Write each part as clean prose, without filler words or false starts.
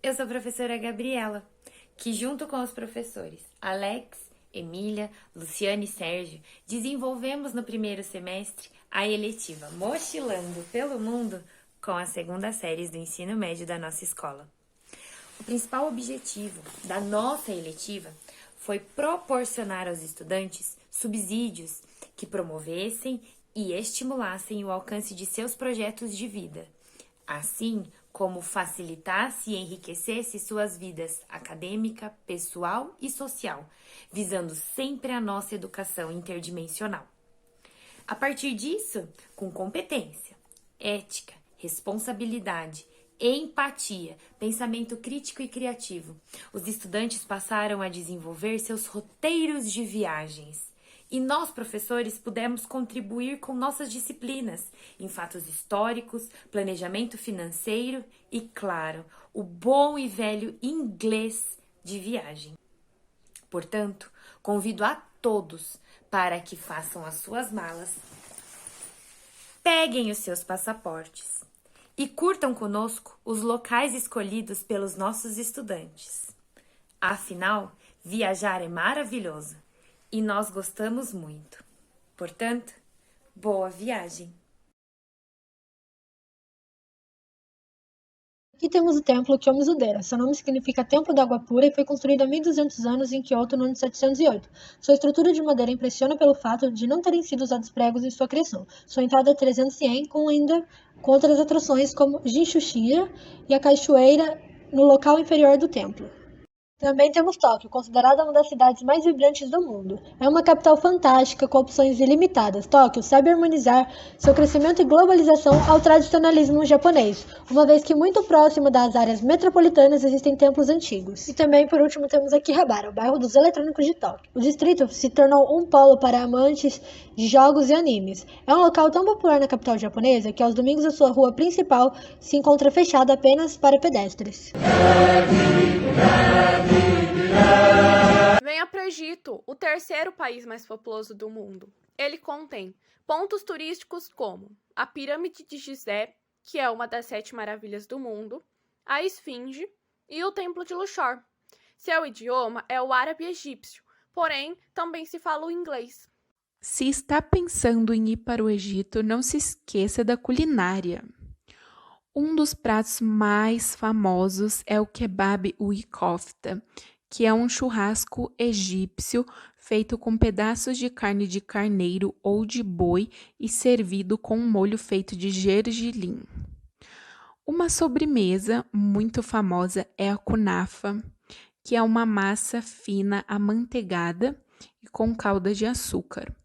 eu sou a professora Gabriela, que junto com os professores Alex, Emília, Luciane e Sérgio, desenvolvemos no primeiro semestre a eletiva Mochilando pelo Mundo com as segundas séries do ensino médio da nossa escola. O principal objetivo da nossa eletiva foi proporcionar aos estudantes subsídios que promovessem e estimulassem o alcance de seus projetos de vida, assim como facilitasse e enriquecesse suas vidas acadêmica, pessoal e social, visando sempre a nossa educação interdimensional. A partir disso, com competência, ética, responsabilidade, empatia, pensamento crítico e criativo, os estudantes passaram a desenvolver seus roteiros de viagens. E nós, professores, pudemos contribuir com nossas disciplinas em fatos históricos, planejamento financeiro e, claro, o bom e velho inglês de viagem. Portanto, convido a todos para que façam as suas malas, peguem os seus passaportes e curtam conosco os locais escolhidos pelos nossos estudantes. Afinal, viajar é maravilhoso e nós gostamos muito. Portanto, boa viagem! Aqui temos o templo Kiyomizu-dera. Seu nome significa Templo da Água Pura e foi construído há 1.200 anos em Kyoto no ano de 708. Sua estrutura de madeira impressiona pelo fato de não terem sido usados pregos em sua criação. Sua entrada é 300 ien, com outras atrações como Jinshu-shira e a cachoeira no local inferior do templo. Também temos Tóquio, considerada uma das cidades mais vibrantes do mundo. É uma capital fantástica com opções ilimitadas. Tóquio sabe harmonizar seu crescimento e globalização ao tradicionalismo japonês, uma vez que muito próximo das áreas metropolitanas existem templos antigos. E também, por último, temos Akihabara, o bairro dos eletrônicos de Tóquio. O distrito se tornou um polo para amantes de jogos e animes. É um local tão popular na capital japonesa que aos domingos a sua rua principal se encontra fechada apenas para pedestres. Venha para o Egito, o terceiro país mais populoso do mundo. Ele contém pontos turísticos como a Pirâmide de Gizé, que é uma das 7 maravilhas do mundo, a Esfinge e o Templo de Luxor. Seu idioma é o árabe egípcio, porém também se fala o inglês. Se está pensando em ir para o Egito, não se esqueça da culinária. Um dos pratos mais famosos é o kebab ui kofta, que é um churrasco egípcio feito com pedaços de carne de carneiro ou de boi e servido com um molho feito de gergelim. Uma sobremesa muito famosa é a kunafa, que é uma massa fina amanteigada e com calda de açúcar.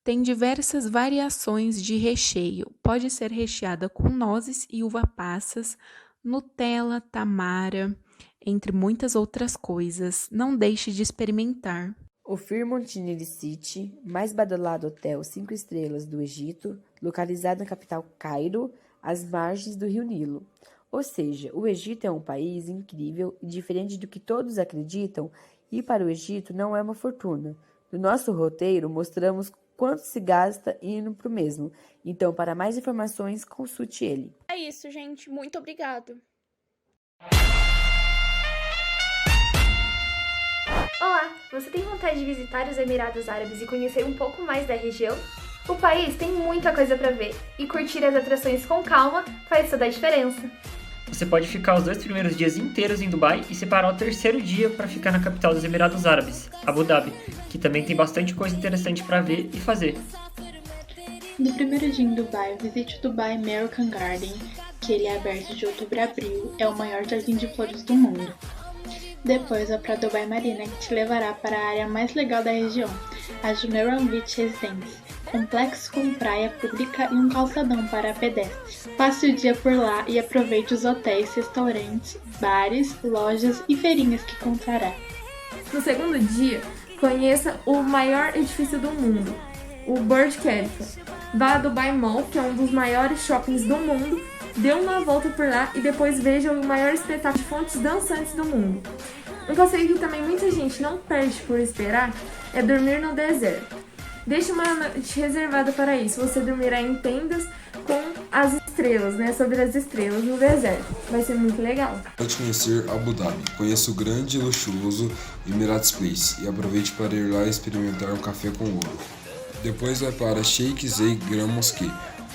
Tem diversas variações de recheio. Pode ser recheada com nozes e uva passas, Nutella, tamara, entre muitas outras coisas. Não deixe de experimentar. O Fairmont City, mais badalado hotel 5 estrelas do Egito, localizado na capital Cairo, às margens do rio Nilo. Ou seja, o Egito é um país incrível e diferente do que todos acreditam, ir para o Egito não é uma fortuna. No nosso roteiro, mostramos quanto se gasta indo para o mesmo. Então, para mais informações, consulte ele. É isso, gente. Muito obrigado. Olá! Você tem vontade de visitar os Emirados Árabes e conhecer um pouco mais da região? O país tem muita coisa para ver e curtir as atrações com calma faz toda a diferença. Você pode ficar os 2 primeiros dias inteiros em Dubai e separar o terceiro dia para ficar na capital dos Emirados Árabes, Abu Dhabi, que também tem bastante coisa interessante para ver e fazer. No primeiro dia em Dubai, visite o Dubai American Garden, que ele é aberto de outubro a abril, é o maior jardim de flores do mundo. Depois vá para Dubai Marina, que te levará para a área mais legal da região, a Jumeirah Beach Residence, complexo com praia pública e um calçadão para pedestres. Passe o dia por lá e aproveite os hotéis, restaurantes, bares, lojas e feirinhas que encontrará. No segundo dia, conheça o maior edifício do mundo, o Burj Khalifa. Vá a Dubai Mall, que é um dos maiores shoppings do mundo, dê uma volta por lá e depois veja o maior espetáculo de fontes dançantes do mundo. Um passeio que também muita gente não perde por esperar é dormir no deserto. Deixe uma noite reservada para isso. Você dormirá em tendas com as estrelas, né? Sobre as estrelas no deserto. Vai ser muito legal. Pode conhecer Abu Dhabi. Conheça o grande e luxuoso Emirates Place e aproveite para ir lá experimentar um café com ouro. Depois vai para Sheikh Zayed Grand Mosque,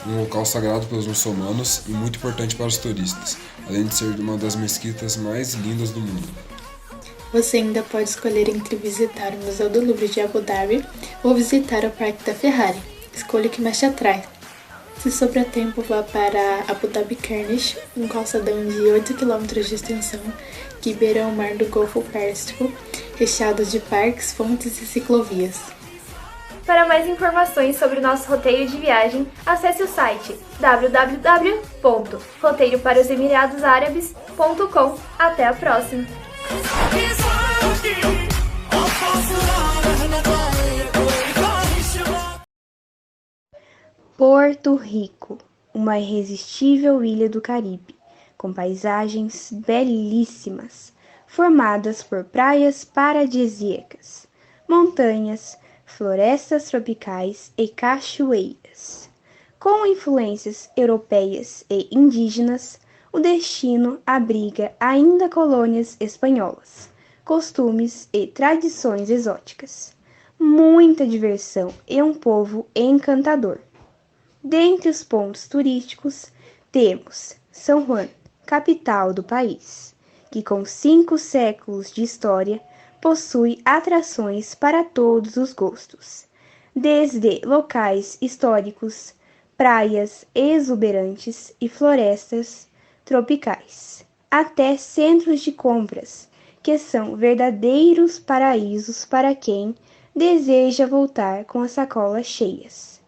um local sagrado pelos muçulmanos e muito importante para os turistas, além de ser uma das mesquitas mais lindas do mundo. Você ainda pode escolher entre visitar o Museu do Louvre de Abu Dhabi ou visitar o Parque da Ferrari. Escolha o que mais te atrai. Se sobrar tempo, vá para Abu Dhabi Corniche, um calçadão de 8 km de extensão que beira o mar do Golfo Pérsico, recheado de parques, fontes e ciclovias. Para mais informações sobre o nosso roteiro de viagem, acesse o site www.roteiroparaosemiradosáRabes.com. Até a próxima! Porto Rico, uma irresistível ilha do Caribe, com paisagens belíssimas, formadas por praias paradisíacas, montanhas, florestas tropicais e cachoeiras. Com influências europeias e indígenas, o destino abriga ainda colônias espanholas, costumes e tradições exóticas, muita diversão e um povo encantador. Dentre os pontos turísticos, temos São Juan, capital do país, que com 5 séculos de história possui atrações para todos os gostos, desde locais históricos, praias exuberantes e florestas tropicais, até centros de compras, que são verdadeiros paraísos para quem deseja voltar com as sacolas cheias.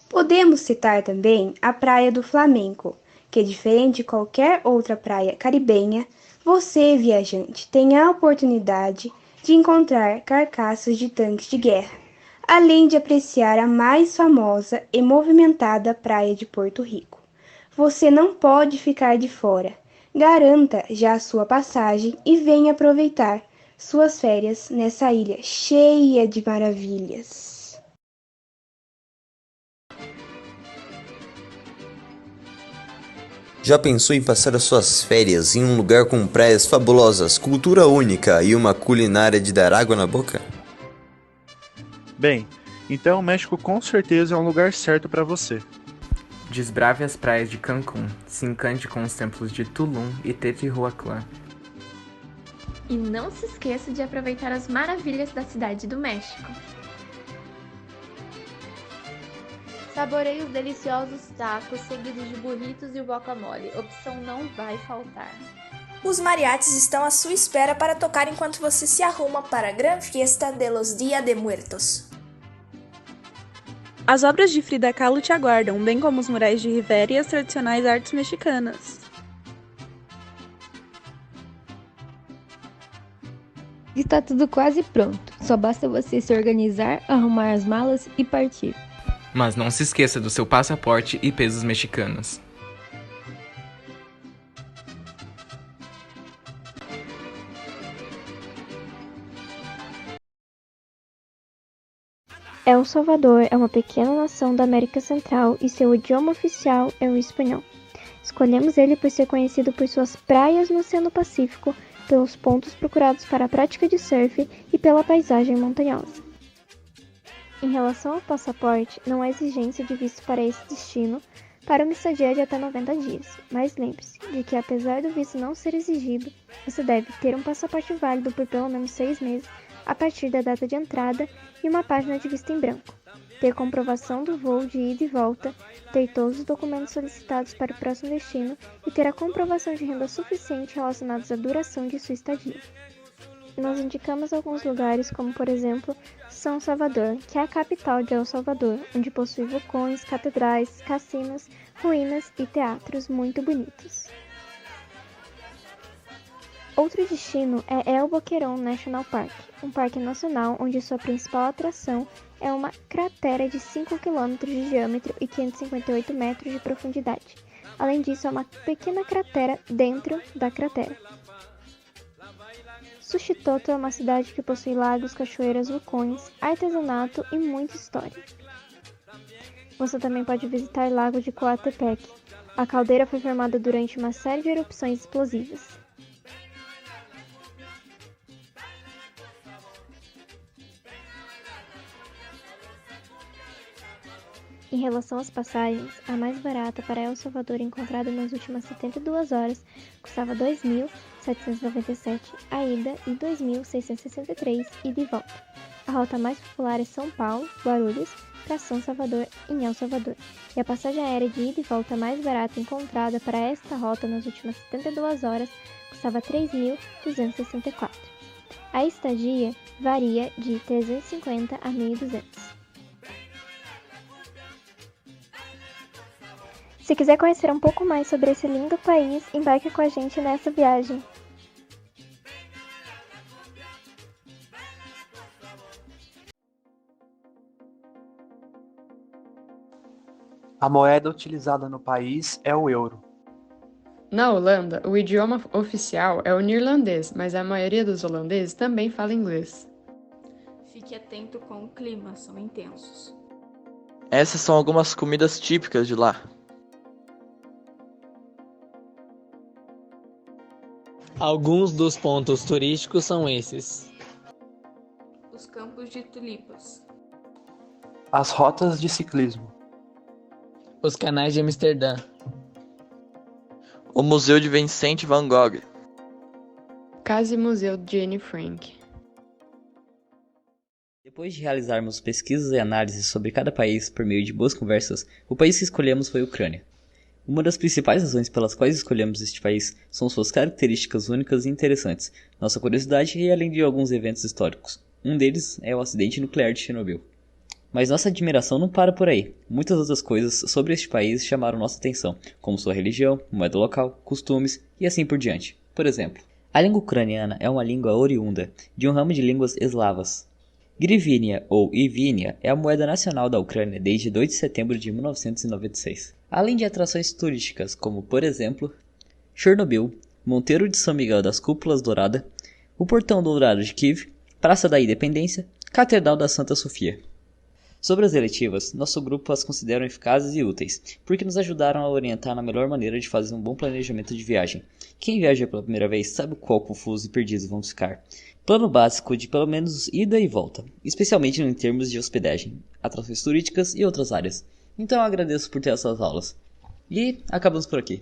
Podemos citar também a Praia do Flamenco, que diferente de qualquer outra praia caribenha, você, viajante, tem a oportunidade de encontrar carcaças de tanques de guerra, além de apreciar a mais famosa e movimentada praia de Porto Rico. Você não pode ficar de fora. Garanta já a sua passagem e venha aproveitar suas férias nessa ilha cheia de maravilhas. Já pensou em passar as suas férias em um lugar com praias fabulosas, cultura única e uma culinária de dar água na boca? Bem, então o México com certeza é um lugar certo para você. Desbrave as praias de Cancún, se encante com os templos de Tulum e Teotihuacan. E não se esqueça de aproveitar as maravilhas da cidade do México. Saboreie os deliciosos tacos, seguidos de burritos e o guacamole. Opção não vai faltar. Os mariachis estão à sua espera para tocar enquanto você se arruma para a Gran Fiesta de los Dia de Muertos. As obras de Frida Kahlo te aguardam, bem como os murais de Rivera e as tradicionais artes mexicanas. Está tudo quase pronto, só basta você se organizar, arrumar as malas e partir. Mas não se esqueça do seu passaporte e pesos mexicanos. El Salvador é uma pequena nação da América Central e seu idioma oficial é o espanhol. Escolhemos ele por ser conhecido por suas praias no Oceano Pacífico, pelos pontos procurados para a prática de surf e pela paisagem montanhosa. Em relação ao passaporte, não há exigência de visto para esse destino para uma estadia de até 90 dias, mas lembre-se de que apesar do visto não ser exigido, você deve ter um passaporte válido por pelo menos 6 meses a partir da data de entrada e uma página de visto em branco, ter comprovação do voo de ida e volta, ter todos os documentos solicitados para o próximo destino e ter a comprovação de renda suficiente relacionados à duração de sua estadia. Nós indicamos alguns lugares como, por exemplo, São Salvador, que é a capital de El Salvador, onde possui vulcões, catedrais, cassinos, ruínas e teatros muito bonitos. Outro destino é El Boquerón National Park, um parque nacional onde sua principal atração é uma cratera de 5 km de diâmetro e 558 metros de profundidade. Além disso, é uma pequena cratera dentro da cratera. Suchitoto é uma cidade que possui lagos, cachoeiras, vulcões, artesanato e muita história. Você também pode visitar o Lago de Coatepec. A caldeira foi formada durante uma série de erupções explosivas. Em relação às passagens, a mais barata para El Salvador encontrada nas últimas 72 horas custava R$ 2.797 a ida e R$ 2.663 ida e volta. A rota mais popular é São Paulo, Guarulhos, para São Salvador, em El Salvador, e a passagem aérea de ida e volta mais barata encontrada para esta rota nas últimas 72 horas custava R$ 3.264. A estadia varia de 350 a 1.200. Se quiser conhecer um pouco mais sobre esse lindo país, embarque com a gente nessa viagem. A moeda utilizada no país é o euro. Na Holanda, o idioma oficial é o neerlandês, mas a maioria dos holandeses também fala inglês. Fique atento com o clima, são intensos. Essas são algumas comidas típicas de lá. Alguns dos pontos turísticos são esses: os campos de tulipas, as rotas de ciclismo, os canais de Amsterdã, o Museu de Vincent van Gogh, Casa e Museu de Anne Frank. Depois de realizarmos pesquisas e análises sobre cada país por meio de boas conversas, o país que escolhemos foi a Ucrânia. Uma das principais razões pelas quais escolhemos este país são suas características únicas e interessantes, nossa curiosidade e além de alguns eventos históricos. Um deles é o acidente nuclear de Chernobyl. Mas nossa admiração não para por aí. Muitas outras coisas sobre este país chamaram nossa atenção, como sua religião, moeda local, costumes e assim por diante. Por exemplo, a língua ucraniana é uma língua oriunda de um ramo de línguas eslavas. Grivínia ou Ivínia é a moeda nacional da Ucrânia desde 2 de setembro de 1996. Além de atrações turísticas como, por exemplo, Chernobyl, Monteiro de São Miguel das Cúpulas Dourada, o Portão Dourado de Kiev, Praça da Independência, Catedral da Santa Sofia. Sobre as eletivas, nosso grupo as considera eficazes e úteis, porque nos ajudaram a orientar na melhor maneira de fazer um bom planejamento de viagem. Quem viaja pela primeira vez sabe o quão confusos e perdidos vamos ficar. Plano básico de pelo menos ida e volta, especialmente em termos de hospedagem, atrações turísticas e outras áreas. Então eu agradeço por ter essas aulas. E acabamos por aqui.